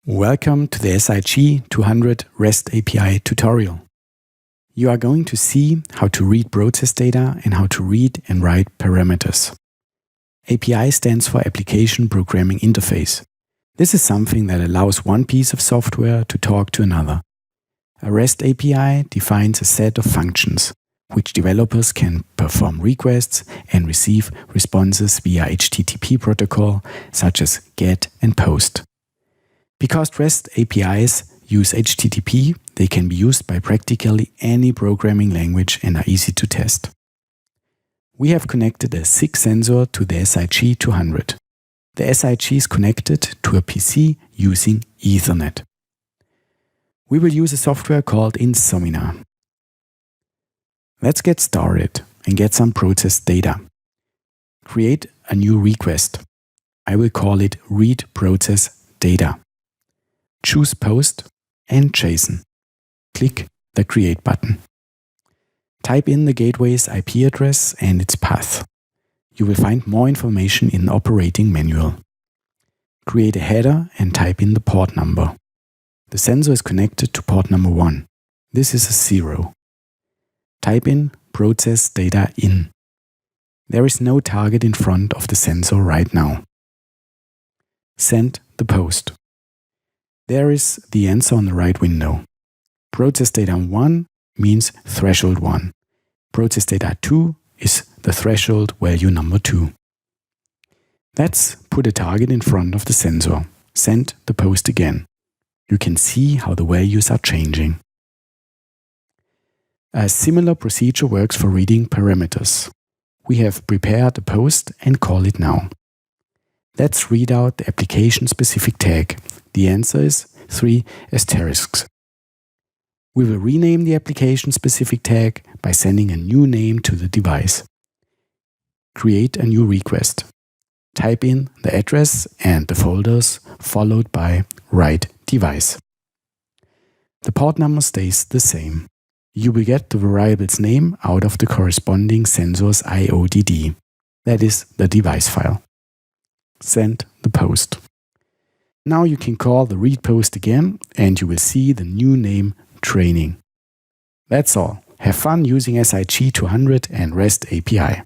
Welcome to the SIG200 REST API tutorial. You are going to see how to read process data and how to read and write parameters. API stands for Application Programming Interface. This is something that allows one piece of software to talk to another. A REST API defines a set of functions, which developers can perform requests and receive responses via HTTP protocol such as GET and POST. Because REST APIs use HTTP, they can be used by practically any programming language and are easy to test. We have connected a SIG sensor to the SIG200. The SIG is connected to a PC using Ethernet. We will use a software called Insomnia. Let's get started and get some process data. Create a new request. I will call it read process data. Choose POST and JSON. Click the Create button. Type in the gateway's IP address and its path. You will find more information in the operating manual. Create a header and type in the port number. The sensor is connected to port number 1. This is a 0. Type in process data in. There is no target in front of the sensor right now. Send the post. There is the answer on the right window. Process data 1 means threshold 1. Process data 2 is the threshold value number 2. Let's put a target in front of the sensor. Send the post again. You can see how the values are changing. A similar procedure works for reading parameters. We have prepared a post and call it now. Let's read out the application-specific tag. The answer is 3 asterisks. We will rename the application-specific tag by sending a new name to the device. Create a new request. Type in the address and the folders, followed by write device. The port number stays the same. You will get the variable's name out of the corresponding sensor's IODD. That is the device file. Send the post. Now you can call the read post again and you will see the new name training. That's all. Have fun using SIG200 and REST API.